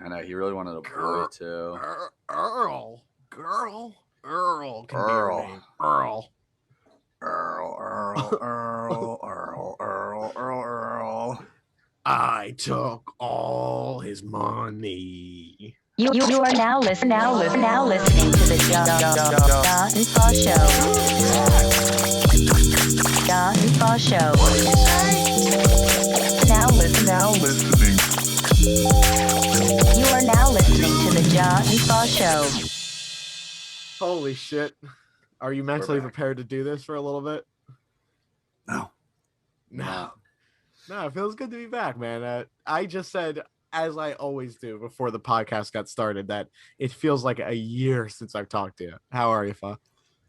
I know he really wanted a boy too. Earl can be her Earl. name. Earl. Earl. I took all his money. You are now listening to the Jah and Fah Show. Jah and Fah Show. Now listening. You are now listening to the Jah and Fah Show. Holy shit. Are you mentally prepared to do this for a little bit? No. No, it feels good to be back, man. I just said, as I always do before the podcast got started, that it feels like a year since I've talked to you. How are you, Fa?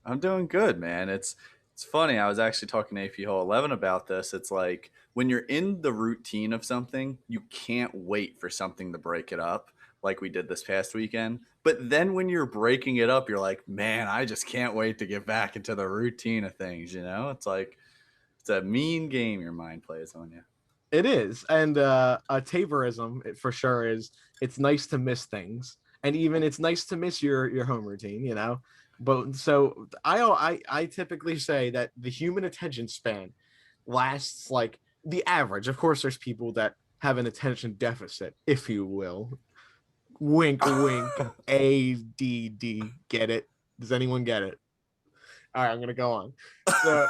I'm doing good, man. It's funny. I was actually talking to AP Hole 11 about this. It's like when you're in the routine of something, you can't wait for something to break it up like we did this past weekend. But then when you're breaking it up, you're like, man, I just can't wait to get back into the routine of things, you know? It's like it's a mean game your mind plays on you. It is. And a taperism, for sure, is it's nice to miss things. And even it's nice to miss your home routine, you know? But so I typically say that the human attention span lasts like the average. Of course, there's people that have an attention deficit, if you will. Wink, wink. ADD. Get it? Does anyone get it? All right, I'm gonna go on. So,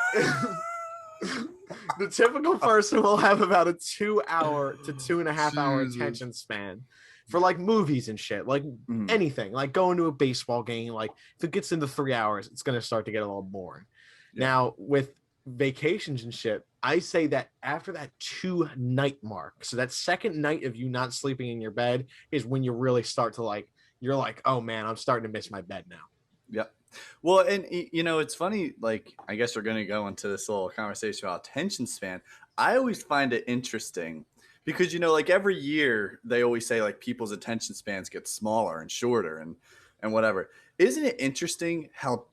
the typical person will have about a 2 hour to 2.5 hour attention span for like movies and shit, like anything, like going to a baseball game. Like if it gets into 3 hours, it's gonna start to get a little boring. Yeah. Now with vacations and shit, I say that after that 2-night mark, so that second night of you not sleeping in your bed is when you really start to you're like, oh man, I'm starting to miss my bed now. Yep. Well, and you know, it's funny, like, I guess we're going to go into this little conversation about attention span. I always find it interesting because, you know, like every year they always say like people's attention spans get smaller and shorter and whatever. Isn't it interesting how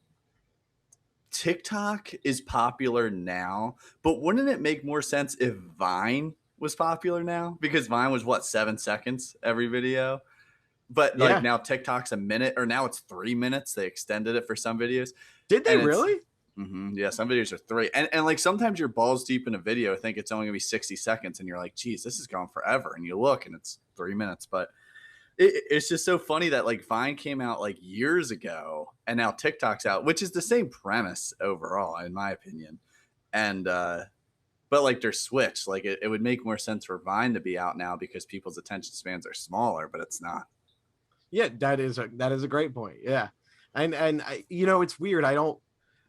TikTok is popular now, but wouldn't it make more sense if Vine was popular now? Because Vine was what, 7 seconds every video? But like now TikTok's a minute, or now it's 3 minutes. They extended it for some videos. Did they really? Yeah, some videos are 3. And like sometimes you're balls deep in a video, think it's only gonna be 60 seconds, and you're like, geez, this is going forever. And you look and it's 3 minutes. But it's just so funny that like Vine came out like years ago and now TikTok's out, which is the same premise overall, in my opinion. And but like they're switched. Like it would make more sense for Vine to be out now because people's attention spans are smaller, but it's not. Yeah, that is a great point. Yeah, and I, you know, it's weird. I don't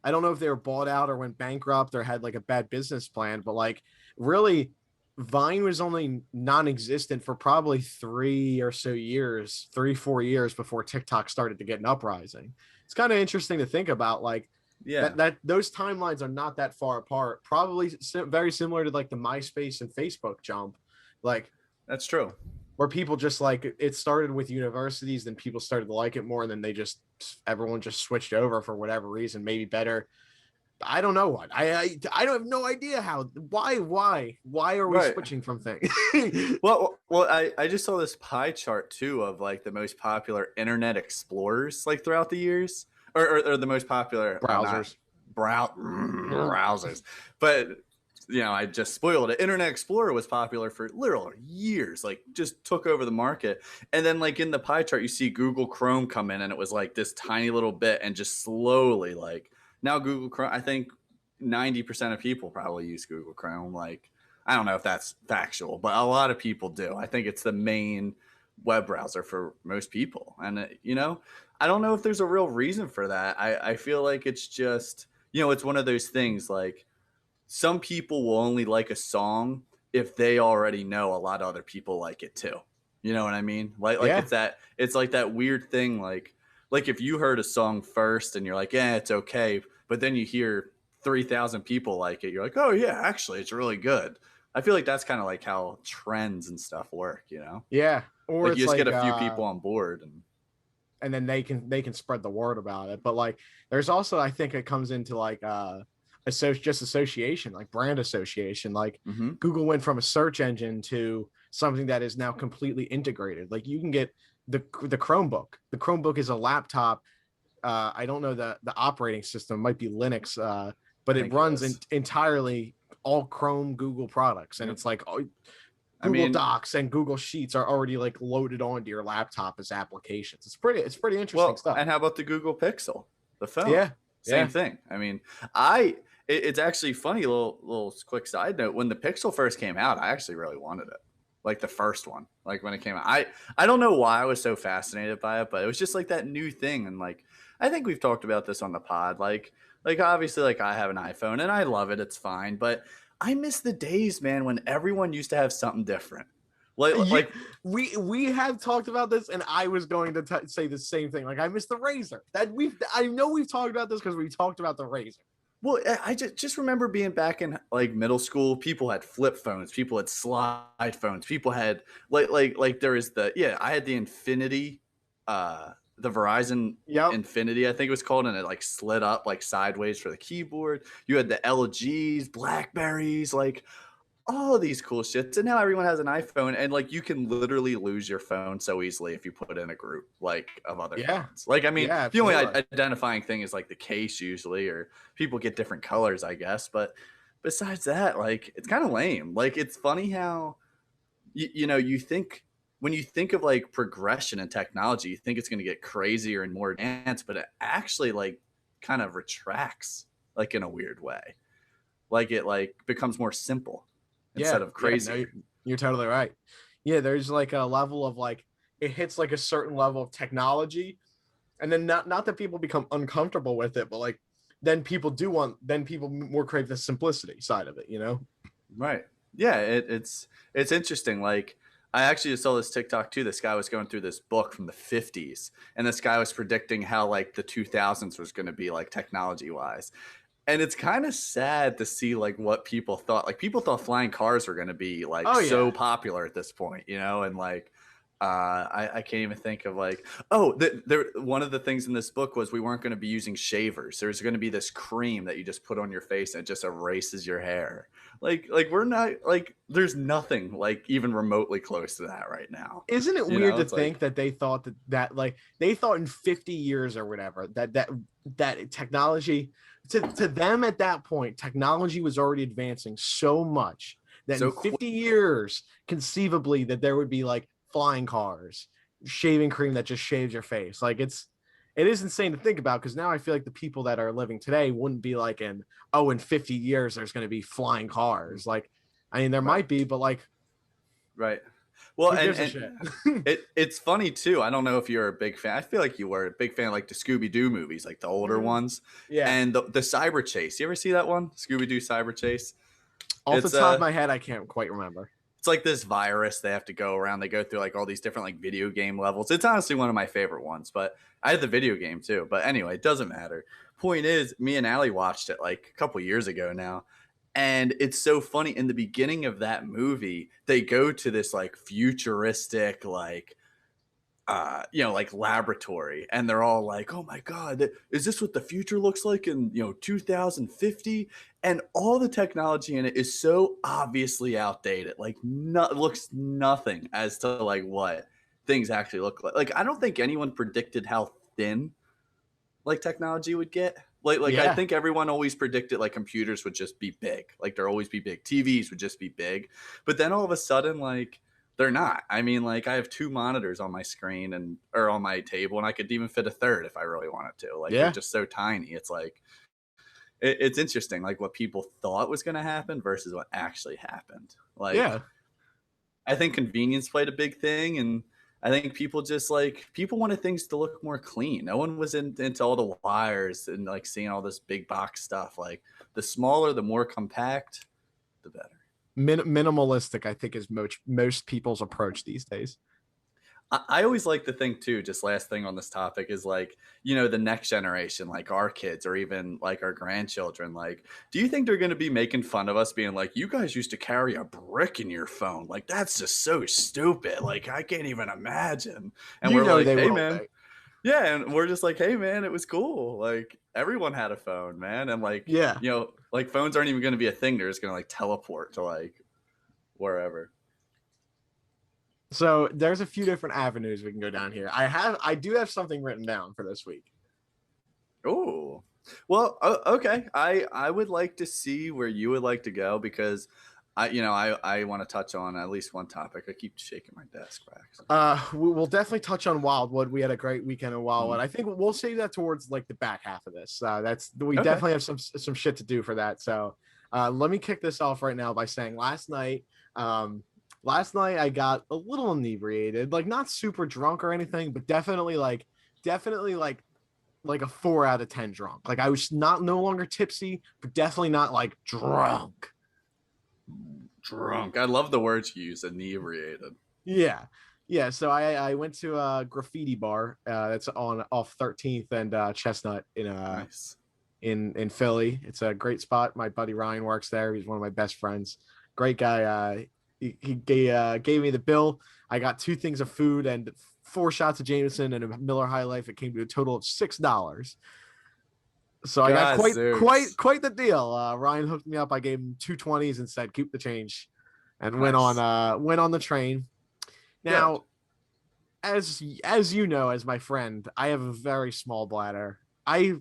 know if they were bought out or went bankrupt or had like a bad business plan, but like really, Vine was only non-existent for probably 3 or so years, 3-4 years before TikTok started to get an uprising. It's kind of interesting to think about, like, that those timelines are not that far apart. Probably very similar to like the MySpace and Facebook jump, like that's true. Where people just like it started with universities, then people started to like it more, and then everyone just switched over for whatever reason, maybe better. I don't know what. I don't have no idea how. Why are we switching from things? well, I just saw this pie chart too of like the most popular internet explorers like throughout the years, or the most popular browsers, browsers, but. You know, I just spoiled it. Internet Explorer was popular for literal years, like just took over the market. And then like in the pie chart, you see Google Chrome come in and it was like this tiny little bit and just slowly like now Google Chrome, I think 90% of people probably use Google Chrome. Like, I don't know if that's factual, but a lot of people do. I think it's the main web browser for most people. And, you know, I don't know if there's a real reason for that. I feel like it's just, you know, it's one of those things like, some people will only like a song if they already know a lot of other people like it too. You know what I mean? Like it's like that weird thing. Like if you heard a song first and you're like, yeah, it's okay. But then you hear 3,000 people like it. You're like, oh yeah, actually it's really good. I feel like that's kind of like how trends and stuff work, you know? Yeah. Or like you just get a few people on board and then they can spread the word about it. But like, there's also, I think it comes into like, association, like brand association. Like Mm-hmm. Google went from a search engine to something that is now completely integrated. Like you can get the Chromebook. The Chromebook is a laptop. I don't know the operating system, it might be Linux, but I it think it runs is. entirely all Chrome Google products, and Yep. it's like Google I mean, Docs and Google Sheets are already like loaded onto your laptop as applications. It's pretty interesting well, stuff. and how about the Google Pixel, the phone? Yeah, Same yeah, thing. I mean, it's actually funny. Little quick side note: when the Pixel first came out, I actually really wanted it. Like the first one, like when it came out, I don't know why I was so fascinated by it, but it was just like that new thing, and like I think we've talked about this on the pod. Like obviously, like I have an iPhone and I love it. It's fine, but I miss the days, man, when everyone used to have something different. Like yeah. like We have talked about this, and I was going to say the same thing. Like I miss the Razor. I know we've talked about this because we talked about the Razor. Well, I just remember being back in like middle school. People had flip phones. People had slide phones. People had like there is the I had the Infinity, the Verizon Yep. Infinity, I think it was called, and it like slid up like sideways for the keyboard. You had the LGs, Blackberries, like all of these cool shits, and now everyone has an iPhone, and like you can literally lose your phone so easily if you put it in a group like of other Yeah. phones. Like I mean, Yeah, the only absolutely. identifying thing is like the case usually, or people get different colors, I guess. But besides that, like it's kind of lame. Like it's funny how you think when you think of like progression in technology, you think it's going to get crazier and more advanced, but it actually like kind of retracts like in a weird way. Like it like becomes more simple Yeah, instead of yeah, crazy. no, you're totally right. Yeah, there's like a level of like it hits like a certain level of technology, and then not that people become uncomfortable with it, but like then people more crave the simplicity side of it, you know? Right. Yeah, it's interesting. Like I actually just saw this TikTok too. This guy was going through this book from the 50s, and this guy was predicting how like the 2000s was going to be like technology wise. And it's kind of sad to see like what people thought. Like people thought flying cars were going to be like Oh so yeah. popular at this point, and like I can't even think of like there one of the things in this book was we weren't going to be using shavers. There's going to be this cream that you just put on your face and it just erases your hair. Like we're not like there's nothing like even remotely close to that right now. Isn't it weird to It's like think that they thought that like they thought in 50 years or whatever that technology to them at that point technology was already advancing so much that in so quick. 50 years conceivably that there would be like flying cars, shaving cream that just shaves your face. Like it is insane to think about because now I feel like the people that are living today wouldn't be like in 50 years there's going to be flying cars. Like I mean there Right. might be, but like Right. Well, who and, gives a shit? it's funny too. I don't know if you're a big fan. I feel like you were a big fan of like the Scooby Doo movies, like the older ones, Yeah. and the Cyber Chase. You ever see that one, Scooby Doo Cyber Chase? Off the It's top of my head, I can't quite remember. it's like this virus they have to go around. They go through like all these different like video game levels. It's honestly one of my favorite ones, but I had the video game too. But anyway, it doesn't matter. Point is, me and Allie watched it like a couple years ago now. And it's so funny in the beginning of that movie, they go to this like futuristic, like like laboratory, and they're all like, "Oh my god, is this what the future looks like in 2050?" And all the technology in it is so obviously outdated. Like, looks nothing as to like what things actually look like. Like, I don't think anyone predicted how thin like technology would get. Like I Yeah. think everyone always predicted like computers would just be big. Like there always be big. TVs would just be big. But then all of a sudden, like they're not. I mean, like I have two monitors on my screen or on my table, and I could even fit a third if I really wanted to. Like they're Yeah. just so tiny. It's like it's interesting, like what people thought was going to happen versus what actually happened. Like Yeah. I think convenience played a big thing, and I think people just like people wanted things to look more clean. No one was into all the wires and like seeing all this big box stuff. Like the smaller, the more compact, the better. Minimalistic, I think, is most people's approach these days. I always like to think too, just last thing on this topic is like, the next generation, like our kids or even like our grandchildren, like, do you think they're going to be making fun of us being like, you guys used to carry a brick in your phone? Like, that's just so stupid. Like, I can't even imagine. And You we're know like, they hey, will man, be. Yeah, and we're just like, hey man, it was cool. Like everyone had a phone, man, and like Yeah. like phones aren't even going to be a thing. They're just going to like teleport to like wherever. So there's a few different avenues we can go down here. I do have something written down for this week. Oh, well, okay. I would like to see where you would like to go because I want to touch on at least one topic. I keep shaking my desk back. We'll definitely touch on Wildwood. We had a great weekend in Wildwood. Mhm. I think we'll save that towards like the back half of this. We Okay. definitely have some shit to do for that. So let me kick this off right now by saying last night I got a little inebriated, like not super drunk or anything, but definitely like a 4 out of 10 drunk. Like I was no longer tipsy, but definitely not like drunk. Drunk. I love the words you use, inebriated. Yeah. Yeah. So I went to a graffiti bar that's off 13th and Chestnut Nice. in Philly. It's a great spot. My buddy Ryan works there. He's one of my best friends. Great guy. He gave me the bill. I got 2 things of food and 4 shots of Jameson and a Miller High Life. It came to a total of $6. So I got quite the deal. Ryan hooked me up. I gave him 2 20s and said keep the change, and Nice. went on the train. Now, as you know, as my friend, I have a very small bladder. I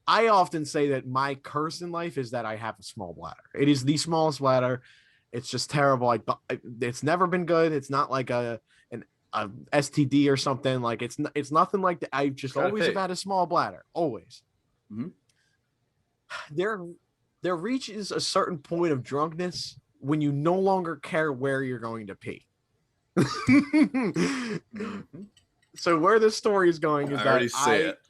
often say that my curse in life is that I have a small bladder. It is the smallest bladder. It's just terrible. It's never been good. It's not like a STD or something. Like it's nothing like that. I just always have had a small bladder. Always. Mm-hmm. There reaches a certain point of drunkenness when you no longer care where you're going to pee. Mm-hmm. So where this story is going is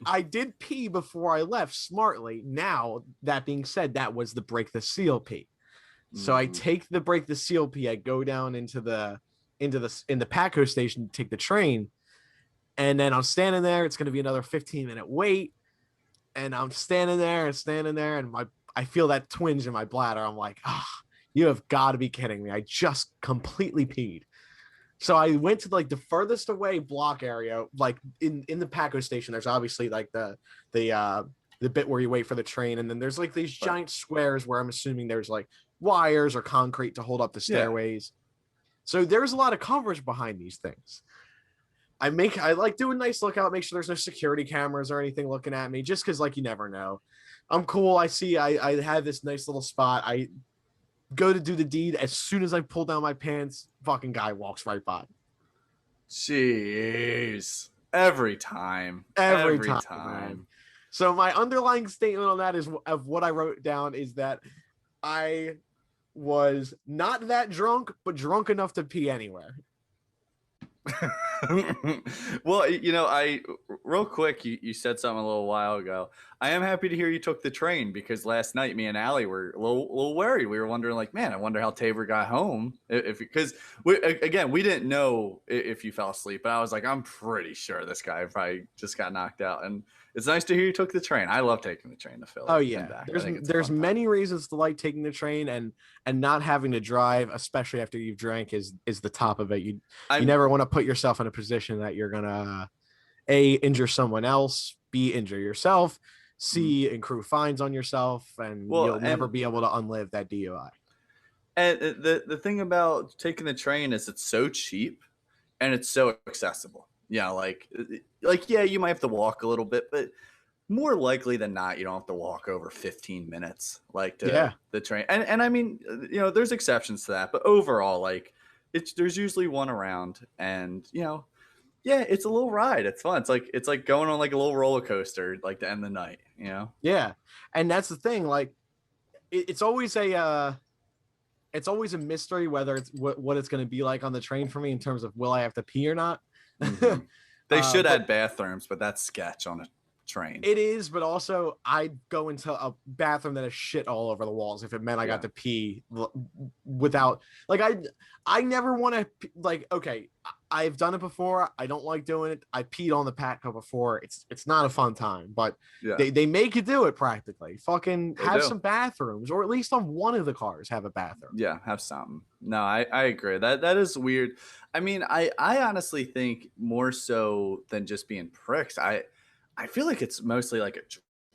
I did pee before I left smartly. Now, that being said, that was the break the seal pee. So I take the break the seal pee. I go down into the Paco station to take the train, and then I'm standing there. It's going to be another 15-minute wait, and I'm standing there, and I feel that twinge in my bladder. I'm like, you have got to be kidding me! I just completely peed. So I went to like the furthest away block area, like in the Paco station. There's obviously like the bit where you wait for the train, and then there's like these giant squares where I'm assuming there's like wires or concrete to hold up the stairways. So there's a lot of coverage behind these things. I like do a nice lookout, make sure there's no security cameras or anything looking at me, just because like you never know. I'm cool. I have this nice little spot. I go to do the deed. As soon as I pull down my pants, fucking guy walks right by. Jeez. Every time. So my underlying statement on that is of what I wrote down is that I was not that drunk, but drunk enough to pee anywhere. Well, I real quick, you said something a little while ago. I am happy to hear you took the train because last night me and Allie were a little worried. We were wondering, like, man, I wonder how Tabor got home. Because we didn't know if you fell asleep, but I was like, I'm pretty sure this guy probably just got knocked out. And it's nice to hear you took the train. I love taking the train to Philly. Oh yeah, there's many reasons to like taking the train and not having to drive, especially after you've drank, is the top of it. You never want to put yourself in a position that you're gonna A, injure someone else, B, injure yourself, C, accrue fines on yourself, and you'll never be able to unlive that DUI. And the thing about taking the train is it's so cheap and it's so accessible. Yeah, like yeah, you might have to walk a little bit, but more likely than not, you don't have to walk over 15 minutes like to the train. And I mean, there's exceptions to that, but overall, like there's usually one around, and yeah, it's a little ride. It's fun. It's like going on like a little roller coaster, like to end the night. Yeah, and that's the thing. Like, it's always a mystery whether it's what it's going to be like on the train for me in terms of will I have to pee or not. Mm-hmm. They should add bathrooms, but that's sketch on a train. It is, but also I'd go into a bathroom that has shit all over the walls if it meant I got to pee without, like, I never want to, like, okay, I've done it before. I don't like doing it. I peed on the Patco before. It's not a fun time, but they make you do it practically. Fucking have some bathrooms, or at least on one of the cars have a bathroom. Yeah, have something. No, I agree. That is weird. I mean, I honestly think more so than just being pricks. I feel like it's mostly like a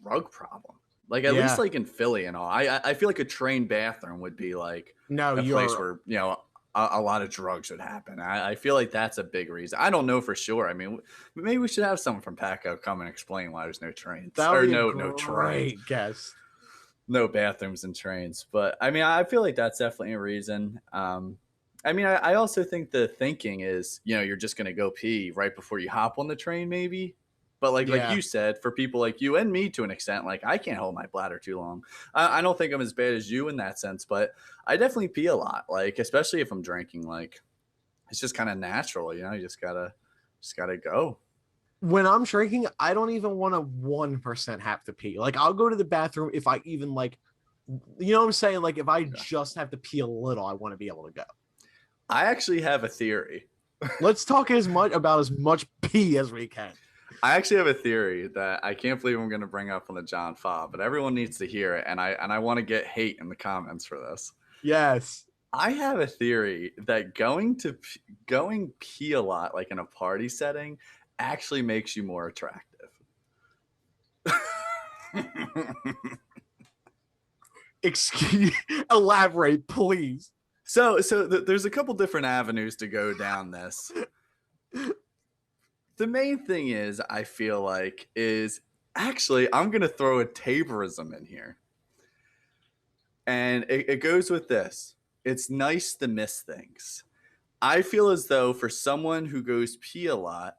drug problem. Like at least Yeah. like in Philly and all. I feel like a train bathroom would be like No, a place you're where, a lot of drugs would happen. I feel like that's a big reason. I don't know for sure. I mean, maybe we should have someone from Paco come and explain why there's no trains that would or be a no trains, great guess. no bathrooms and trains. But I mean, I feel like that's definitely a reason. I mean, I also think the thinking is, you're just going to go pee right before you hop on the train, maybe. But like Yeah. you said, for people like you and me to an extent, like I can't hold my bladder too long. I don't think I'm as bad as you in that sense, but I definitely pee a lot. Like especially if I'm drinking, like it's just kind of natural, You just gotta go. When I'm drinking, I don't even want to 1% have to pee. Like I'll go to the bathroom if I even like, you know what I'm saying? Like if I just have to pee a little, I want to be able to go. I actually have a theory. Let's talk as much pee as we can. I actually have a theory that I can't believe I'm going to bring up on the Jah and Fah, but everyone needs to hear it, and I want to get hate in the comments for this. Yes. I have a theory that going pee a lot, like in a party setting, actually makes you more attractive. Elaborate, please. So there's a couple different avenues to go down this. The main thing is, I feel like, is actually, I'm going to throw a Taborism in here. And it goes with this. It's nice to miss things. I feel as though for someone who goes pee a lot,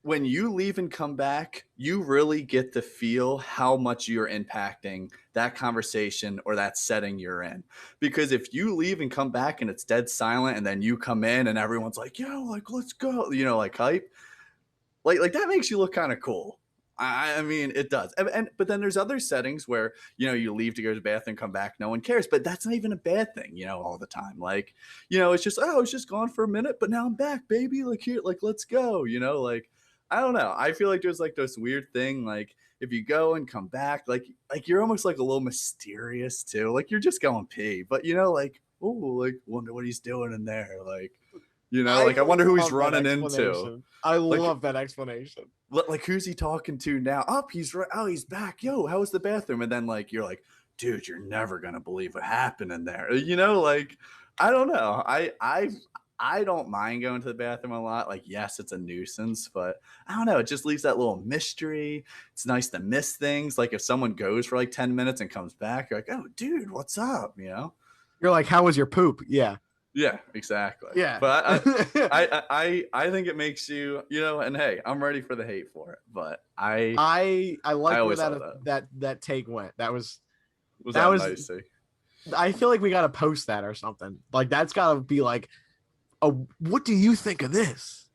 when you leave and come back, you really get to feel how much you're impacting that conversation or that setting you're in. Because if you leave and come back and it's dead silent, and then you come in and everyone's like, yo, like, let's go, like hype, like that makes you look kind of cool. I mean, it does. But then there's other settings where, you leave to go to the bathroom, come back, no one cares. But that's not even a bad thing, all the time. Like, it's just, oh, I was just gone for a minute, but now I'm back, baby. Like here, like, let's go, like, I don't know. I feel like there's like this weird thing. Like if you go and come back, like you're almost like a little mysterious too. Like you're just going pee, but like, oh, like wonder what he's doing in there. Like, like I wonder who he's running into. I love that explanation. Like who's he talking to now? Oh, he's right. Oh, he's back. Yo, how was the bathroom? And then like you're like, dude, you're never gonna believe what happened in there. Like I don't know. I don't mind going to the bathroom a lot. Like, yes, it's a nuisance, but I don't know. It just leaves that little mystery. It's nice to miss things. Like if someone goes for like 10 minutes and comes back, you're like, oh, dude, what's up? You're like, how was your poop? Yeah. Yeah, exactly. Yeah. But I think it makes you, and hey, I'm ready for the hate for it. But I like where that take went. That was nice. I feel like we got to post that or something. Like that's got to be like, what do you think of this,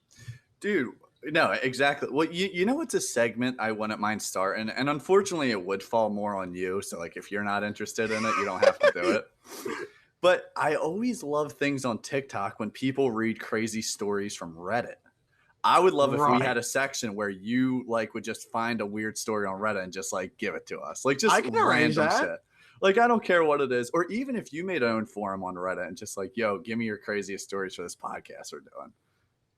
dude? No, exactly. Well, it's a segment I wouldn't mind starting, and unfortunately, it would fall more on you. So, like, if you're not interested in it, you don't have to do it. But I always love things on TikTok when people read crazy stories from Reddit. I would love if we had a section where you like would just find a weird story on Reddit and just like give it to us, like just random shit. Like, I don't care what it is. Or even if you made your own forum on Reddit and just like, yo, give me your craziest stories for this podcast we're doing.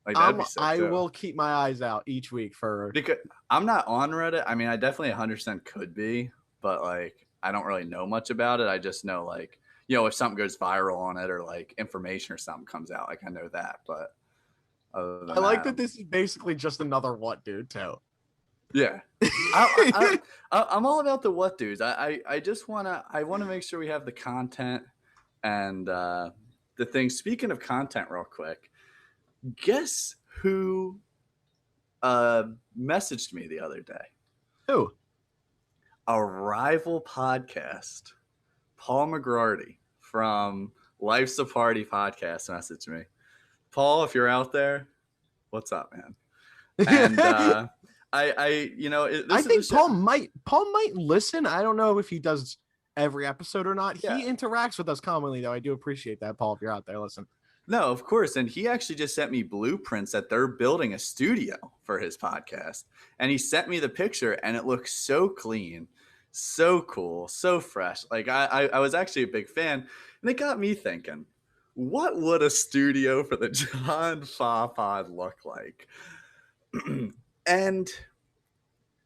Like, that'd be sick I too. will keep my eyes out each week for... Because I'm not on Reddit. I mean, I definitely 100% could be, but like, I don't really know much about it. I just know like, if something goes viral on it or like information or something comes out, like I know that. But other than I like that this is basically just another what dude too. Yeah, I'm all about the what dudes. I just want to make sure we have the content and the thing. Speaking of content, real quick, guess who messaged me the other day? Who? A rival podcast, Paul McGrarty from Life's a Party podcast messaged me. Paul, if you're out there, what's up, man? And I think Paul might listen. I don't know if he does every episode or not. Yeah. He interacts with us commonly, though. I do appreciate that, Paul. If you're out there, listen. No, of course. And he actually just sent me blueprints that they're building a studio for his podcast. And he sent me the picture, and it looks so clean, so cool, so fresh. Like I was actually a big fan, and it got me thinking, what would a studio for the Jah and Fah pod look like? And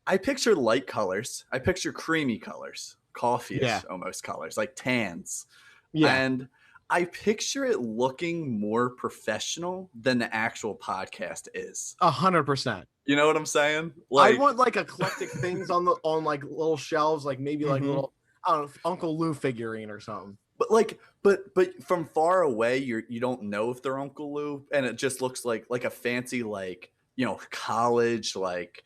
I picture light colors. I picture creamy colors, coffee-ish Yeah. almost colors, like tans. Yeah. And I picture it looking more professional than the actual podcast is. 100%. You know what I'm saying? I want like eclectic things on like little shelves, like maybe like little, I don't know, Uncle Lou figurine or something. But from far away, you don't know if they're Uncle Lou, and it just looks like a fancy, like, you know, college like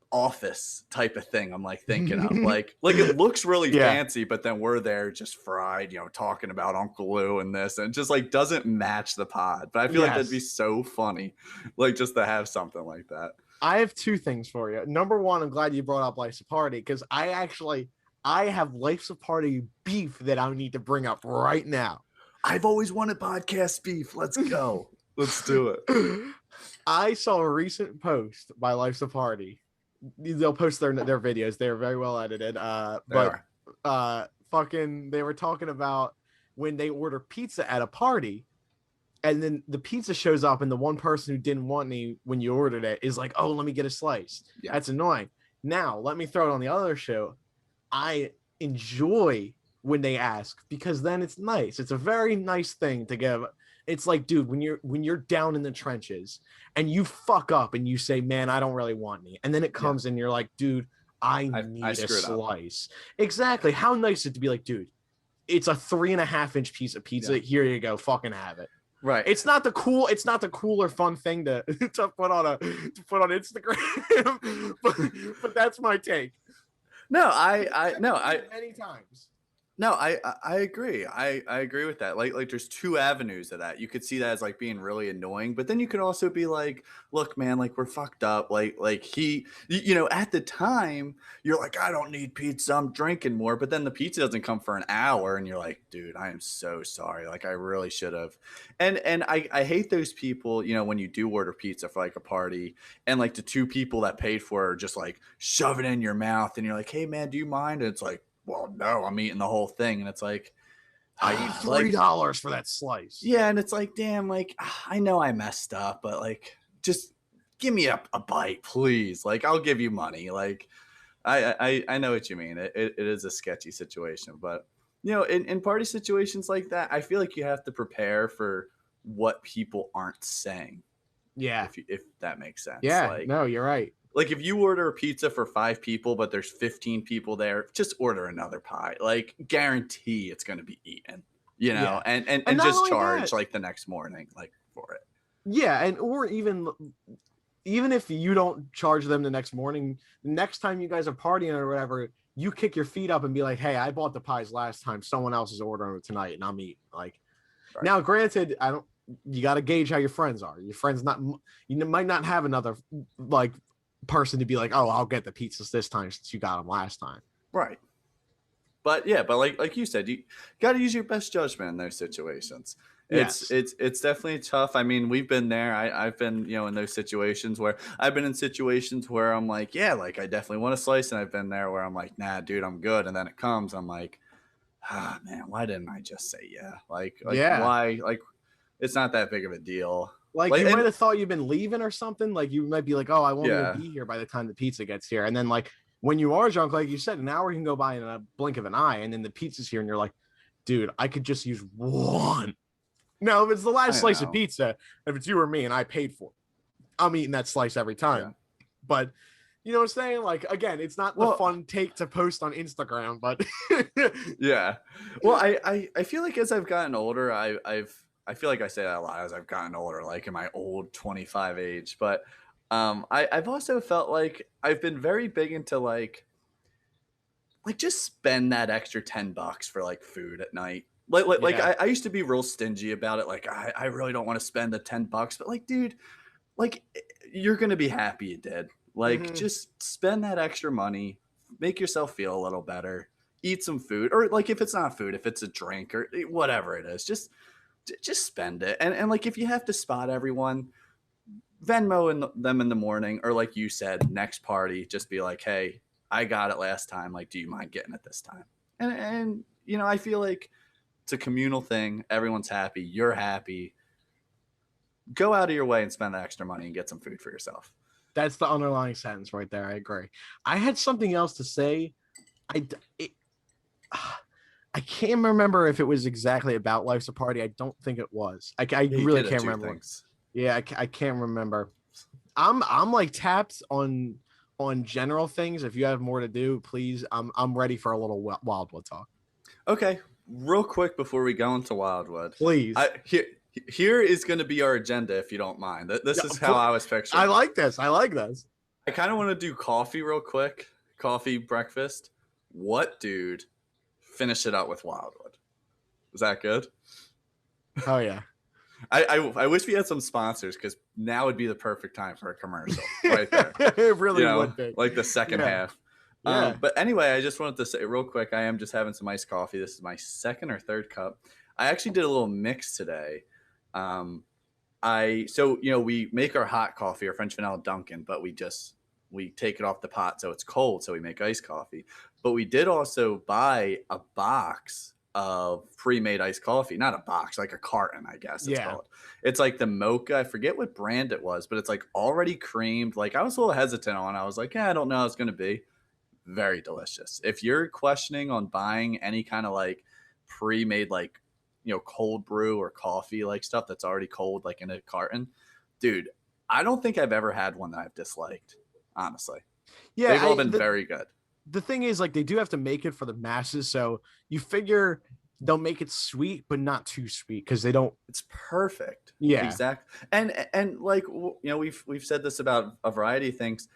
office type of thing. I'm like thinking of like it looks really fancy, but then we're there just fried, you know, talking about Uncle Lou and this, and it just like doesn't match the pod. But I feel like that'd be so funny, like just to have something like that. I have two things for you. Number one, I'm glad you brought up Life's a Party, because I have Life's a Party beef that I need to bring up right now. I've always wanted podcast beef. Let's go. Let's do it. I saw a recent post by Life's a Party. They'll post their videos. They're very well edited. Fucking, they were talking about when they order pizza at a party, and then the pizza shows up, and the one person who didn't want any when you ordered it is like, "Oh, let me get a slice." Yeah. That's annoying. Now, let me throw it on the other show. I enjoy when they ask, because then it's nice. It's a very nice thing to give. It's like, dude, when you're down in the trenches and you fuck up and you say, "Man, I don't really want any," and then it comes and you're like, "Dude, I need a slice." Exactly. How nice is it to be like, "Dude, it's a 3.5-inch piece of pizza. Here you go. Fucking have it." Right. It's not the cool or fun thing to put on Instagram, but that's my take. No, I many times. No, I agree. I agree with that. Like there's two avenues of that. You could see that as like being really annoying, but then you could also be like, "Look, man, like we're fucked up." Like he, you know, at the time you're like, "I don't need pizza. I'm drinking more." But then the pizza doesn't come for an hour, and you're like, "Dude, I am so sorry. Like I really should have." And I hate those people, you know, when you do order pizza for like a party, and like the two people that paid for it are just like shove it in your mouth, and you're like, "Hey, man, do you mind?" And it's like, "Well, no, I'm eating the whole thing." And it's like, I need $3 for that slice. Yeah, and it's like, damn, like I know I messed up, but like just give me a bite, please. Like I'll give you money. Like I know what you mean. It is a sketchy situation, but you know, in party situations like that, I feel like you have to prepare for what people aren't saying. Yeah, if that makes sense. Yeah, like, no, you're right. Like if you order a pizza for 5 people, but there's 15 people there, just order another pie. Like guarantee it's going to be eaten, you know, and just charge like the next morning, like for it. Yeah. And, or even if you don't charge them the next morning, the next time you guys are partying or whatever, you kick your feet up and be like, "Hey, I bought the pies last time. Someone else is ordering it tonight and I'm eating." Like, Now, granted, you got to gauge how your friends are. Your friends you might not have another like person to be like, "Oh, I'll get the pizzas this time since you got them last time." Right. But yeah, but like you said, you got to use your best judgment in those situations. It's definitely tough. I mean, we've been there. I've been, you know, in those situations where I'm like, yeah, like I definitely want a slice, and I've been there where I'm like, "Nah, dude, I'm good." And then it comes, I'm like, "Ah, man, why didn't I just say yeah? Like why? Like it's not that big of a deal." Like you might have thought you've been leaving or something. Like you might be like, "Oh, I won't even be here by the time the pizza gets here." And then like when you are drunk, like you said, an hour can go by in a blink of an eye, and then the pizza's here, and you're like, "Dude, I could just use one." Now, if it's the last slice of pizza, if it's you or me and I paid for it, I'm eating that slice every time. Yeah. But you know what I'm saying? Like, again, it's not the fun take to post on Instagram, but yeah. Well, I feel like as I've gotten older, I feel like I say that a lot as I've gotten older, like in my old 25 age. But I've also felt like I've been very big into like just spend that extra $10 for like food at night. Like I used to be real stingy about it. Like I really don't want to spend the $10, but like, dude, like you're gonna be happy you did. Like just spend that extra money, make yourself feel a little better, eat some food, or like if it's not food, if it's a drink or whatever it is, just spend it. And like if you have to spot everyone, Venmo them in the morning, or like you said, next party, just be like, "Hey, I got it last time. Like, do you mind getting it this time?" And you know, I feel like it's a communal thing. Everyone's happy. You're happy. go out of your way and spend the extra money and get some food for yourself. That's the underlying sentence right there. I agree. I had something else to say. It, I can't remember if it was exactly about Life's a Party. I don't think it was. I really can't remember. Yeah, I can't remember. I'm like tapped on general things. If you have more to do, please. I'm ready for a little Wildwood talk. Okay, real quick before we go into Wildwood, please. Here is going to be our agenda, if you don't mind. This is how I was picturing. I like this. I kind of want to do coffee real quick. Coffee breakfast. What, dude? Finish it up with Wildwood. Is that good? Oh yeah. I wish we had some sponsors, because now would be the perfect time for a commercial right there. It really would be. Like the second half. Yeah. But anyway, I just wanted to say real quick, I am just having some iced coffee. This is my second or third cup. I actually did a little mix today. We make our hot coffee, our French vanilla Dunkin', but we take it off the pot so it's cold, so we make iced coffee. But we did also buy a box of pre-made iced coffee. Not a box, like a carton, I guess it's called. It's like the mocha. I forget what brand it was, but it's like already creamed. Like I was a little hesitant on it. I was like, I don't know how it's going to be. Very delicious. If you're questioning on buying any kind of like pre-made, like, cold brew or coffee, like stuff that's already cold, like in a carton, dude, I don't think I've ever had one that I've disliked, honestly. Yeah, they've all been very good. The thing is, like, they do have to make it for the masses, so you figure they'll make it sweet but not too sweet, because they don't. It's perfect. Yeah, exactly. And like, we've said this about a variety of things.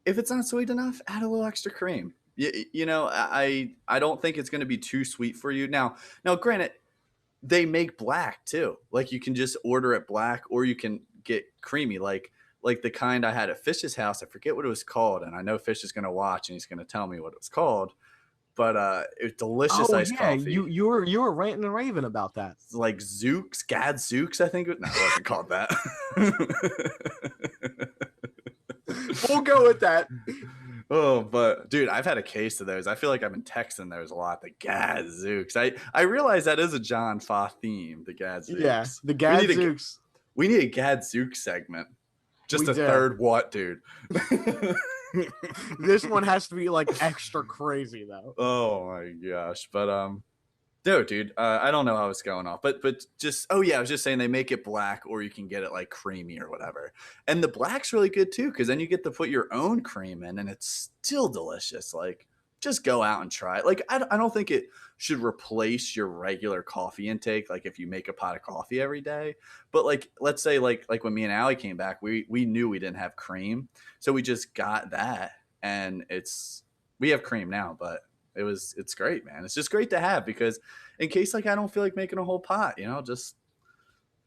If it's not sweet enough, add a little extra cream. I don't think it's going to be too sweet for you. Now granted, they make black too. Like you can just order it black, or you can get creamy, like the kind I had at Fish's house. I forget what it was called, and I know Fish is going to watch and he's going to tell me what it was called. But it was delicious iced coffee. You were ranting and raving about that. Like Zooks, Gadzooks, I think. No, it wasn't called that. We'll go with that. Oh, but dude, I've had a case of those. I feel like I've been texting those a lot. The Gadzooks. I realize that is a Jah and Fah theme. The Gadzooks. Yeah, the Gadzooks. We need a Gadzook segment. Just a third what, dude? This one has to be like extra crazy though. Oh my gosh! But no, dude, I don't know how it's going off, but just I was just saying they make it black, or you can get it like creamy or whatever. And the black's really good too, because then you get to put your own cream in, and it's still delicious. Like, just go out and try it. Like, I don't think it should replace your regular coffee intake, like if you make a pot of coffee every day. But like, let's say like when me and Allie came back, we knew we didn't have cream, so we just got that, and we have cream now, but it's great, man. It's just great to have, because in case like I don't feel like making a whole pot, just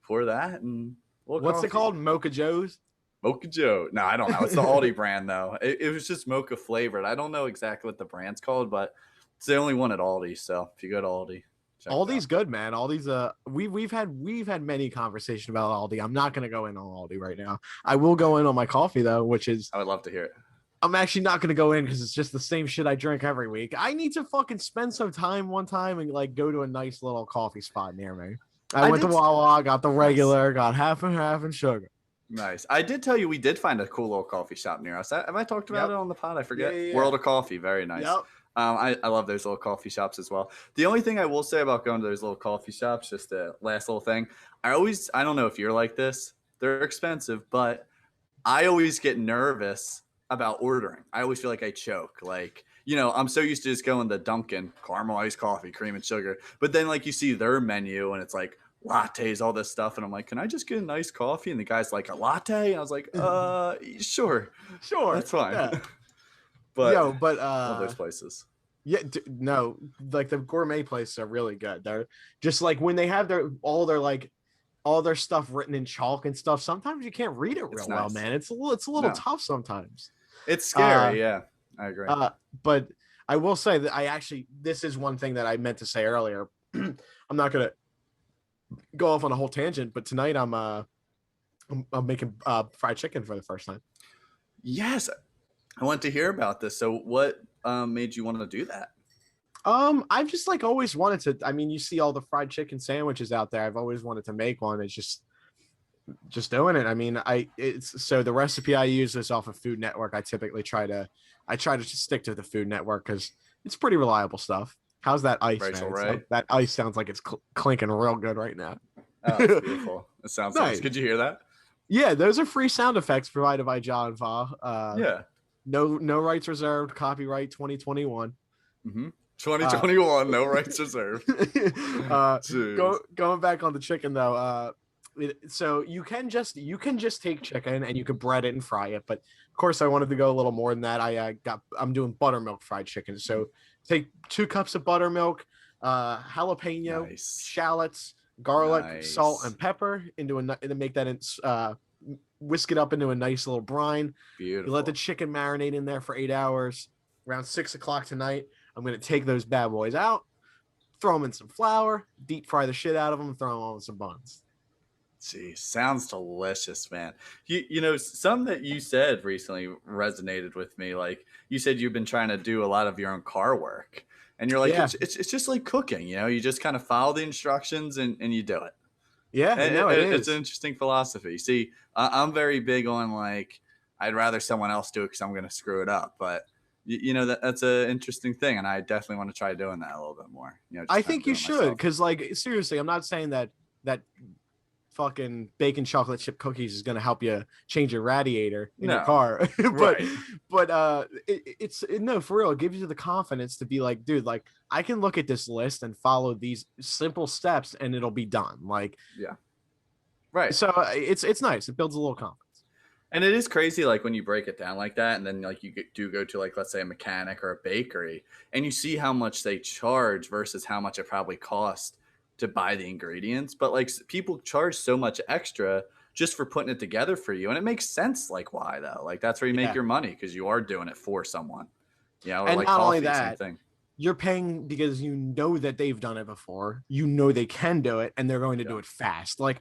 pour that and what's it called? Mocha Joe's? Mocha Joe. No, I don't know. It's the Aldi brand though. It was just mocha flavored. I don't know exactly what the brand's called, but it's the only one at Aldi. So if you go to Aldi, Aldi's good, man. Aldi's we've had many conversations about Aldi. I'm not gonna go in on Aldi right now. I will go in on my coffee though, which is I would love to hear it. I'm actually not going to go in because it's just the same shit I drink every week. I need to fucking spend some time one time and like go to a nice little coffee spot near me. I went to Wawa, got the regular, got half and sugar. Nice. I did tell you we did find a cool little coffee shop near us. Have I talked about it on the pod? I forget. Yeah. World of Coffee. Very nice. Yep. I love those little coffee shops as well. The only thing I will say about going to those little coffee shops, just a last little thing, I don't know if you're like this. They're expensive, but I always get nervous about ordering. I always feel like I choke. Like, I'm so used to just going to Dunkin', caramel iced coffee, cream and sugar. But then like you see their menu and it's like lattes, all this stuff. And I'm like, can I just get a nice coffee? And the guy's like, a latte? And I was like, sure. That's fine. Yeah. But love those places. Yeah, no, like the gourmet places are really good. They're just like when they have all their stuff written in chalk and stuff. Sometimes you can't read it real well, man. It's a little tough sometimes. It's scary. Yeah, I agree. But I will say that this is one thing that I meant to say earlier. I'm not gonna go off on a whole tangent, but tonight I'm making fried chicken for the first time. Yes, I want to hear about this. So what made you want to do that? I've just like always wanted to. I mean, you see all the fried chicken sandwiches out there. I've always wanted to make one. It's just just doing it. I mean, it's so the recipe I use is off of Food Network. I typically I try to just stick to the Food Network because it's pretty reliable stuff. How's that ice, Rachel man? Ray. That ice sounds like it's clinking real good right now. Oh, it's beautiful. It sounds nice. Nice. Could you hear that? Yeah, those are free sound effects provided by Jah and Fah. Yeah. No rights reserved. Copyright 2021. 2021, no rights reserved. Going back on the chicken though. So you can just take chicken and you can bread it and fry it, but of course I wanted to go a little more than that. I'm doing buttermilk fried chicken. So take 2 cups of buttermilk, jalapeno, shallots, garlic, salt, and pepper and make that whisk it up into a nice little brine. Beautiful. You let the chicken marinate in there for 8 hours. Around 6 o'clock tonight, I'm gonna take those bad boys out, throw them in some flour, deep fry the shit out of them, throw them on some buns. Gee, sounds delicious, man. You know, some that you said recently resonated with me. Like you said, you've been trying to do a lot of your own car work, and you're like, it's just like cooking. You know, you just kind of follow the instructions and you do it. Yeah, it's an interesting philosophy. See, I'm very big on like I'd rather someone else do it because I'm going to screw it up, but. You know that's an interesting thing, and I definitely want to try doing that a little bit more. You know, I think you should, because like seriously, I'm not saying that fucking bacon chocolate chip cookies is going to help you change your radiator in your car, but it's no, for real, it gives you the confidence to be like, dude, like I can look at this list and follow these simple steps, and it'll be done. Like, yeah, right. So it's nice. It builds a little confidence. And it is crazy, like when you break it down like that, and then like you do go to like let's say a mechanic or a bakery, and you see how much they charge versus how much it probably costs to buy the ingredients. But like people charge so much extra just for putting it together for you, and it makes sense. Like why though? Like that's where you make your money because you are doing it for someone. You know, or and like not coffee, only that, same thing. You're paying because you know that they've done it before. You know they can do it, and they're going to do it fast. Like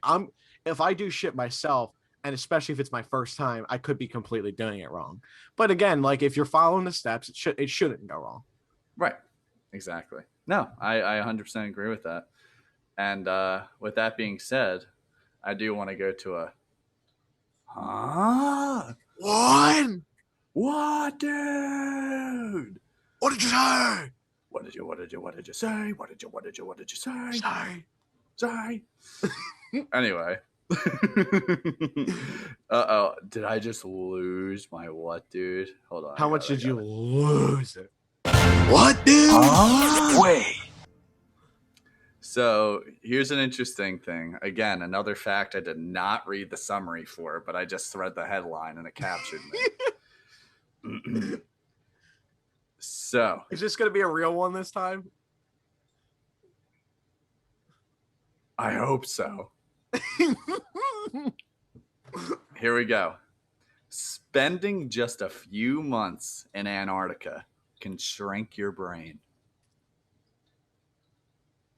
if I do shit myself. And especially if it's my first time, I could be completely doing it wrong. But again, like if you're following the steps, it shouldn't go wrong. Right. Exactly. No, I 100% agree with that. And with that being said, I do want to go to a What, dude? What did you say? What did you say? What did you say? Sorry. Anyway. Uh-oh, did I just lose my what, dude? Hold on. How much did you lose it? What, dude? Wait. So here's an interesting thing. Again, another fact I did not read the summary for, but I just read the headline and it captured me. So is this going to be a real one this time? I hope so. Here we go. Spending just a few months in Antarctica can shrink your brain.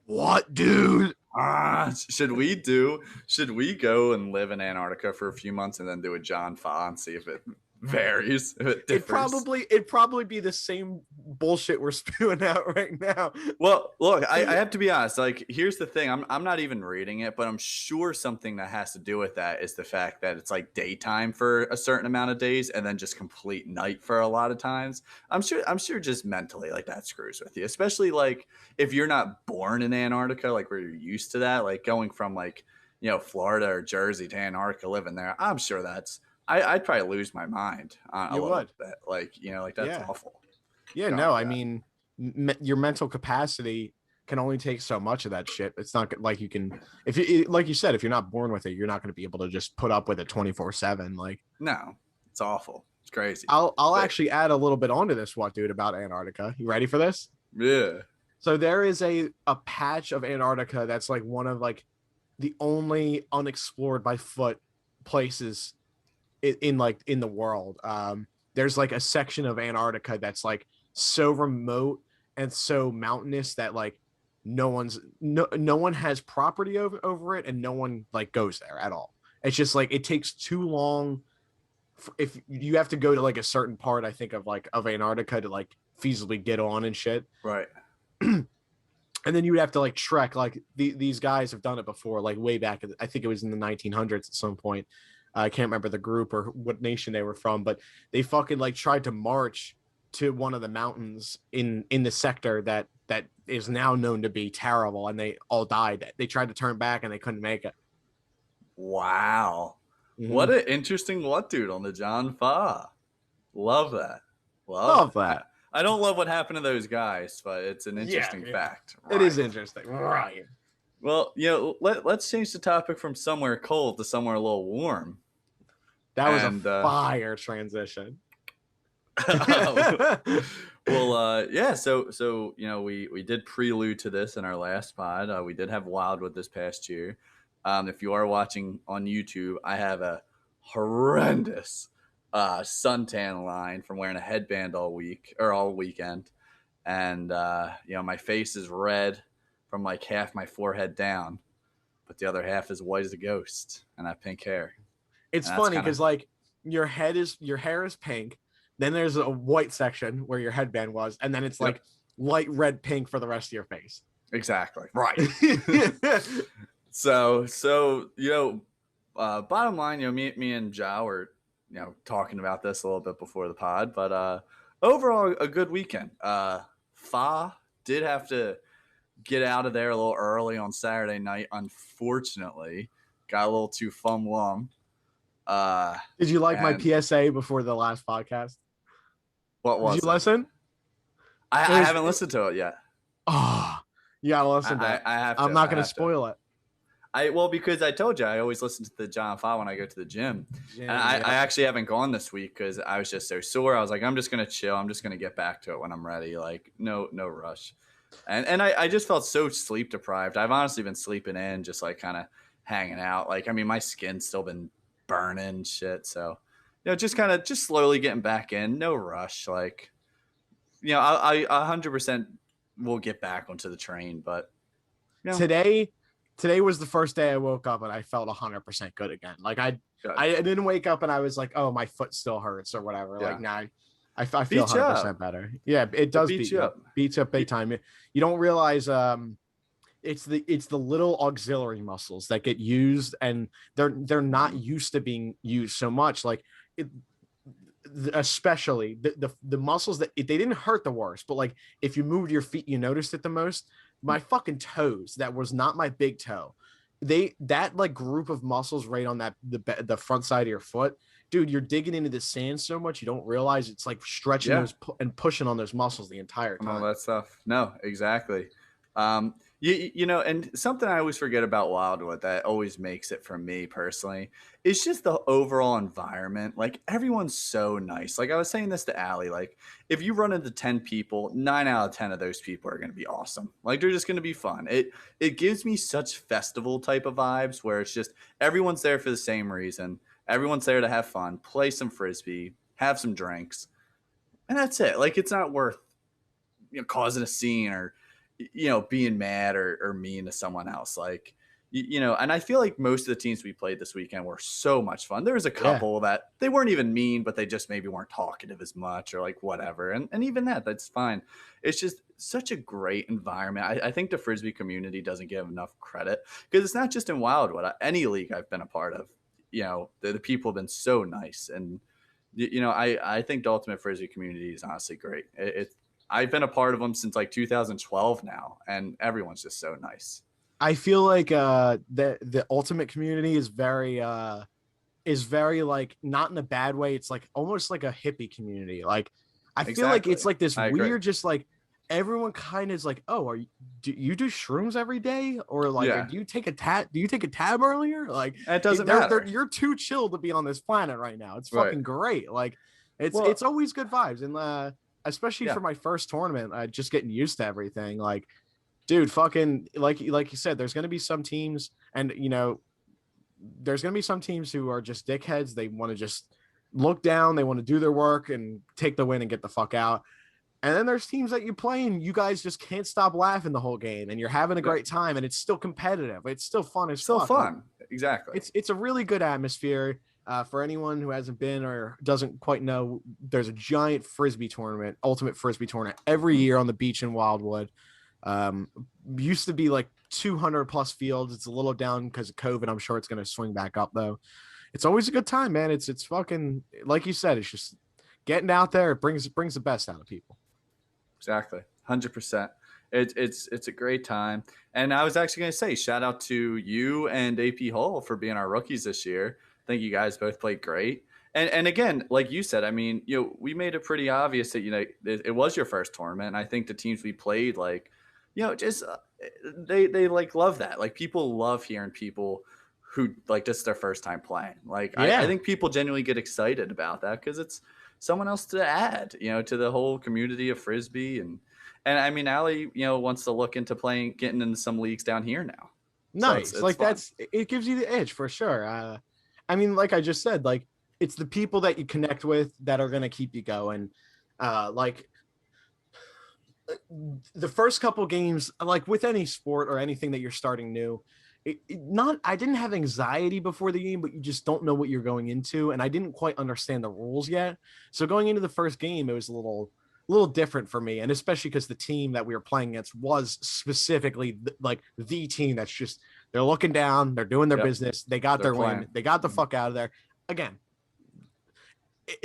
What, dude? Should we go and live in Antarctica for a few months and then do a Jah and Fah and see if it varies? If it differs? It'd probably be the same bullshit we're spewing out right now. Well, look, I have to be honest. Like, here's the thing. I'm not even reading it, but I'm sure something that has to do with that is the fact that it's like daytime for a certain amount of days and then just complete night for a lot of times. I'm sure just mentally like that screws with you, especially like if you're not born in Antarctica, like where you're used to that, like going from like, you know, Florida or Jersey to Antarctica, living there. I'm sure that's I'd probably lose my mind a little bit. Like, you know, like that's awful. Yeah, no, I mean, your mental capacity can only take so much of that shit. It's not like you can, if you, like you said, if you're not born with it, you're not going to be able to just put up with it 24/7. Like, no, it's awful. It's crazy. I'll actually add a little bit onto this, what, dude, about Antarctica. You ready for this? Yeah. So there is a patch of Antarctica that's like one of like the only unexplored by foot places in the world. There's like a section of Antarctica that's like so remote and so mountainous that like no one has property over it, and no one like goes there at all. It's just like it takes too long if you have to go to like a certain part, I think, of Antarctica to like feasibly get on and shit. Right. And then you would have to like trek. Like these guys have done it before, like way back. I think it was in the 1900s at some point. I can't remember the group or what nation they were from, but they fucking like tried to march to one of the mountains in the sector that is now known to be terrible, and they all died. They tried to turn back and they couldn't make it. Wow. What an interesting what dude on the Jah and Fah. Love that. Love that. I don't love what happened to those guys, but it's an interesting fact. Right. It is interesting. Right. Well, let's change the topic from somewhere cold to somewhere a little warm. That was a fire transition. Well, yeah. So we did prelude to this in our last pod. We did have Wildwood this past year. If you are watching on YouTube, I have a horrendous suntan line from wearing a headband all weekend, and my face is red from like half my forehead down, but the other half is white as a ghost, and I have pink hair. It's funny because like your hair is pink, then there's a white section where your headband was, and then it's like light red pink for the rest of your face. Exactly. Right. So bottom line, me and Jah were talking about this a little bit before the pod, but overall a good weekend. Fah did have to get out of there a little early on Saturday night, unfortunately. Got a little too fum-lum. Did you like my PSA before the last podcast? What was it? Did you listen? I haven't listened to it yet. Oh, you gotta listen to it. I have to. I'm not gonna spoil it. Because I told you I always listen to the Jah and Fah when I go to the gym. And I actually haven't gone this week because I was just so sore. I was like, I'm just gonna chill. I'm just gonna get back to it when I'm ready. Like no rush. And I just felt so sleep deprived. I've honestly been sleeping in, just like kind of hanging out. Like, I mean, my skin's still been burning shit. So, just slowly getting back in. No rush. Like, I 100% will get back onto the train. But today was the first day I woke up and I felt 100% good again. Like I didn't wake up and I was like, oh, my foot still hurts or whatever. Yeah. Like, nah, I feel 100% better. Yeah, it does beat you up. Beats up big time. You don't realize it's the little auxiliary muscles that get used, and they're not used to being used so much. Like especially the muscles that they didn't hurt the worst, but like if you moved your feet, you noticed it the most. My fucking toes, that was not my big toe. That like group of muscles right on the front side of your foot, dude, you're digging into the sand so much you don't realize it's like stretching those and pushing on those muscles the entire time. All that stuff. No, exactly. And something I always forget about Wildwood that always makes it for me personally is just the overall environment. Like, everyone's so nice. Like, I was saying this to Allie, like, if you run into 10 people, 9 out of 10 of those people are going to be awesome. Like, they're just going to be fun. It gives me such festival type of vibes where it's just everyone's there for the same reason. Everyone's there to have fun, play some Frisbee, have some drinks. And that's it. Like, it's not worth causing a scene or being mad or mean to someone else. Like, and I feel like most of the teams we played this weekend were so much fun. There was a couple that they weren't even mean, but they just maybe weren't talkative as much or like whatever. And even that's fine. It's just such a great environment. I think the Frisbee community doesn't give enough credit because it's not just in Wildwood. Any league I've been a part of, the people have been so nice. And, I think the Ultimate Frisbee community is honestly great. I've been a part of them since like 2012 now, and everyone's just so nice. I feel like the Ultimate community is very like, not in a bad way. It's like almost like a hippie community. Like, I feel like it's like this weird, just like everyone kind of is like, oh, do you do shrooms every day, or like do you take a tab earlier? Like, it doesn't matter. You're too chill to be on this planet right now. It's fucking great. Like, it's always good vibes, and especially for my first tournament, just getting used to everything. Like, dude, fucking like you said, there's gonna be some teams, and there's gonna be some teams who are just dickheads. They want to just look down, they want to do their work and take the win and get the fuck out. And then there's teams that you play and you guys just can't stop laughing the whole game, and you're having a great time, and it's still competitive. It's still fun. It's still fun. Exactly. It's a really good atmosphere. For anyone who hasn't been or doesn't quite know, there's a giant Frisbee tournament, Ultimate Frisbee tournament, every year on the beach in Wildwood. Used to be like 200 plus fields. It's a little down because of COVID. I'm sure it's going to swing back up though. It's always a good time, man. It's fucking, like you said, it's just getting out there. It brings the best out of people. Exactly. 100%. It's a great time. And I was actually going to say, shout out to you and AP Hull for being our rookies this year. I think you guys both played great. And again, like you said, I mean, we made it pretty obvious that, it was your first tournament. And I think the teams we played, like, just they like love that. Like, people love hearing people who like this is their first time playing. Like, Yeah. I think people genuinely get excited about that because it's someone else to add, to the whole community of Frisbee. And I mean, Allie, wants to look into getting into some leagues down here now. Nice. So it's like fun. it gives you the edge for sure. I mean, like I just said, like it's the people that you connect with that are going to keep you going. Like the first couple games, like with any sport or anything that you're starting new, I didn't have anxiety before the game, but you just don't know what you're going into. And I didn't quite understand the rules yet. So going into the first game, it was a little different for me. And especially because the team that we were playing against was specifically like the team that's just, they're looking down, they're doing their business. They got their win. They got the fuck out of there. Again,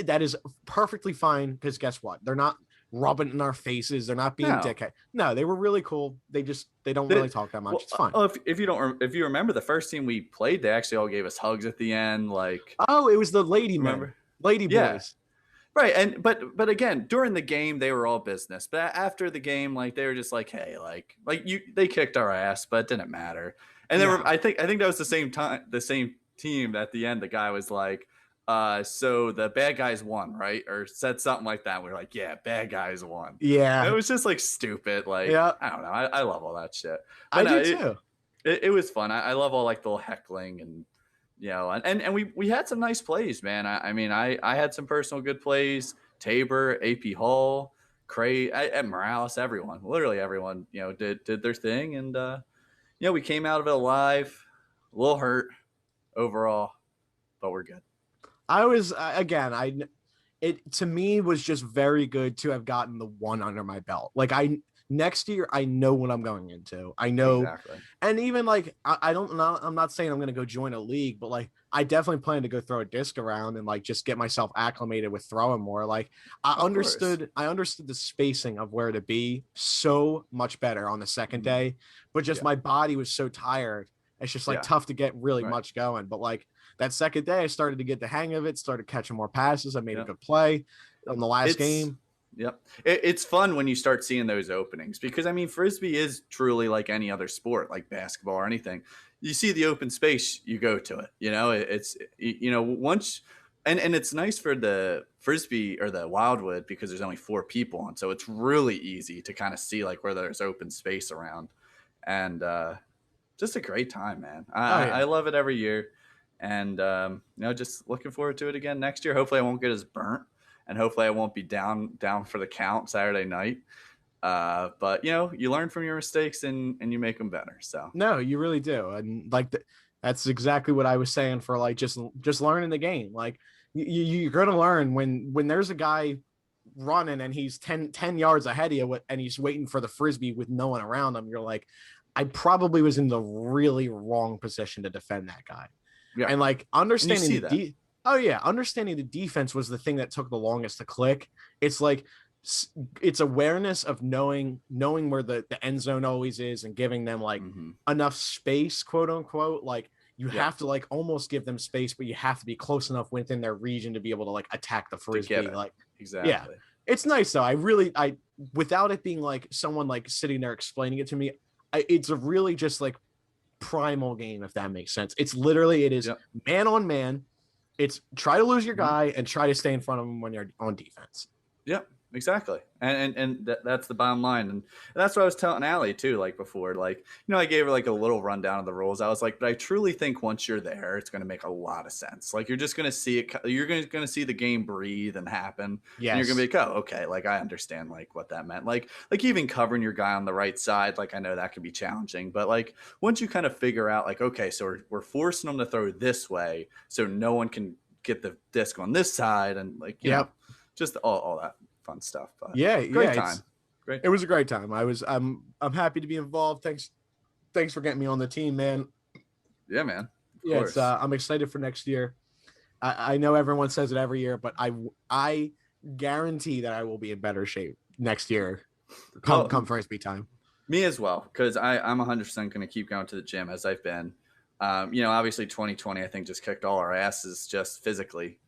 that is perfectly fine. Because guess what? They're not rubbing in our faces. They're not being dickhead. No, they were really cool. They don't really talk that much. Well, it's fine. Oh, if you remember the first team we played, they actually all gave us hugs at the end. Like, oh, it was the lady boys. Right. But again, during the game, they were all business. But after the game, like they were just like, hey, they kicked our ass, but it didn't matter. And I think that was the same team at the end. The guy was like, so the bad guys won, right? Or said something like that. We were like, yeah, bad guys won. Yeah. And it was just like stupid. Like, I don't know. I love all that shit. But I do too. It was fun. I love all like the little heckling and, and we had some nice plays, man. I mean, I had some personal good plays. Tabor, AP Hall, Cray, Morales, literally everyone, did their thing. And, we came out of it alive, a little hurt overall, but we're good. I was, again, it to me was just very good to have gotten the one under my belt. Like next year, I know what I'm going into. I know. Exactly. And even like, I'm not saying I'm going to go join a league, but like, I definitely plan to go throw a disc around and like, just get myself acclimated with throwing more. Like I understood the spacing of where to be so much better on the second day, but just my body was so tired. It's just like tough to get really much going. But like that second day, I started to get the hang of it, started catching more passes. I made a good play on the last game. Yep. It's fun when you start seeing those openings because, I mean, Frisbee is truly like any other sport, like basketball or anything. You see the open space, you go to it. It's, once – and it's nice for the Frisbee or the Wildwood because there's only 4 people on. So it's really easy to kind of see like where there's open space around. And just a great time, man. I love it every year. And, just looking forward to it again next year. Hopefully I won't get as burnt. And hopefully I won't be down for the count Saturday night. But you learn from your mistakes and you make them better. So no, you really do. And like that's exactly what I was saying for like just learning the game. Like you're going to learn when there's a guy running and he's 10 yards ahead of you and he's waiting for the Frisbee with no one around him. You're like, I probably was in the really wrong position to defend that guy. Yeah. And like understanding understanding the defense was the thing that took the longest to click. It's like it's awareness of knowing where the end zone always is and giving them like enough space, quote unquote. Like you have to like almost give them space, but you have to be close enough within their region to be able to like attack the Frisbee. Like exactly. Yeah, it's nice though. I without it being like someone like sitting there explaining it to me, it's a really just like primal game, if that makes sense. It's literally man on man. It's try to lose your guy and try to stay in front of him when you're on defense. Yep, exactly. And that's the bottom line. And that's what I was telling Allie too, like before, like, I gave her like a little rundown of the rules. I was like, but I truly think once you're there, it's going to make a lot of sense. Like you're just going to see it. You're going to see the game breathe and happen. Yes. And you're going to be like, oh, okay. Like I understand like what that meant. Like even covering your guy on the right side. Like I know that can be challenging, but like once you kind of figure out like, okay, so we're forcing them to throw this way. So no one can get the disc on this side. And like, you know, just all that fun stuff. But great time. Great. It was a great time. I'm happy to be involved. Thanks for getting me on the team, man. Yeah, man. Of Yeah, course. I'm excited for next year. I know everyone says it every year, but I guarantee that I will be in better shape next year. Come Frisbee time. Me as well, because I'm 100% going to keep going to the gym as I've been. Obviously 2020, I think, just kicked all our asses just physically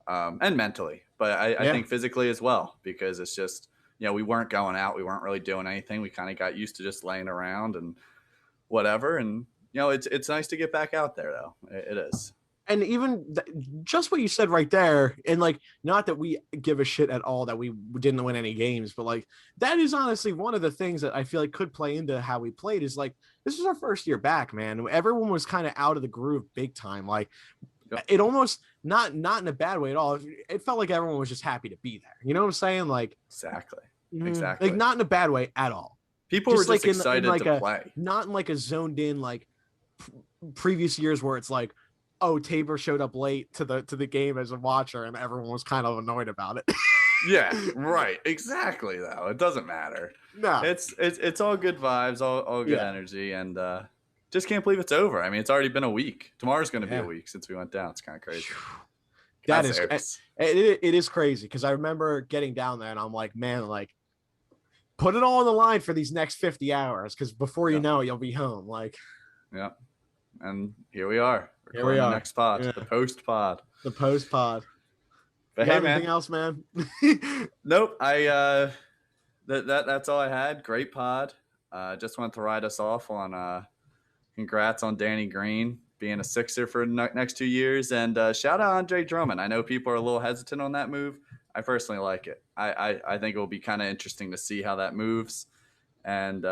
and mentally. But I think physically as well, because it's just, we weren't going out. We weren't really doing anything. We kind of got used to just laying around and whatever. And, it's nice to get back out there, though. It is. And even just what you said right there, and like, not that we give a shit at all that we didn't win any games, but like, that is honestly one of the things that I feel like could play into how we played. Is like, this is our first year back, man. Everyone was kind of out of the groove big time. Like, it almost not in a bad way at all. It felt like everyone was just happy to be there. You know what I'm saying? Like, exactly, like, not in a bad way at all. People were just excited to play, not in like a zoned in like previous years where it's like, oh, Tabor showed up late to the game as a watcher and everyone was kind of annoyed about it. Yeah, right. Exactly, though. It doesn't matter. No. It's all good vibes, all good energy, and just can't believe it's over. I mean, it's already been a week. Tomorrow's going to be a week since we went down. It's kind of crazy. It is crazy, because I remember getting down there and I'm like, man, like, put it all on the line for these next 50 hours, because before you know it, you'll be home. Like, yeah. And here we are. Here we are. The next pod, the post pod. The post pod. But hey, man, anything else, man? Nope. That's all I had. Great pod. Just wanted to ride us off on congrats on Danny Green being a Sixer for next 2 years, and shout out Andre Drummond. I know people are a little hesitant on that move. I personally like it. I think it will be kind of interesting to see how that moves, and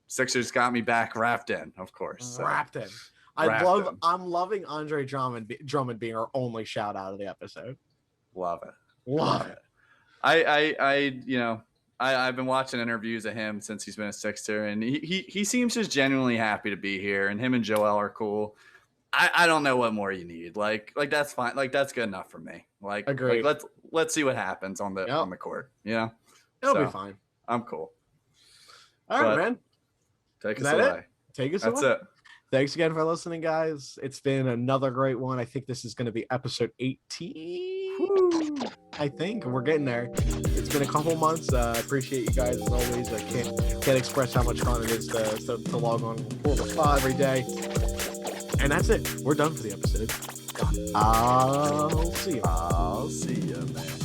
Sixers got me back wrapped in, of course. So. Wrapped in. I'm loving Andre Drummond being our only shout out of the episode. Love it. Love it. I've been watching interviews of him since he's been a Sixer, and he seems just genuinely happy to be here, and him and Joel are cool. I don't know what more you need. Like that's fine. Like, that's good enough for me. Like, agreed. Like, let's see what happens on the court. It'll be fine. I'm cool. All right, man. Take us away. Take us away. That's it. Thanks again for listening, guys. It's been another great one. I think this is going to be episode 18. Woo. I think we're getting there. It's been a couple months. Appreciate you guys as always. I can't express how much fun it is to log on for the pod every day. And that's it. We're done for the episode. I'll see you. I'll see you, man.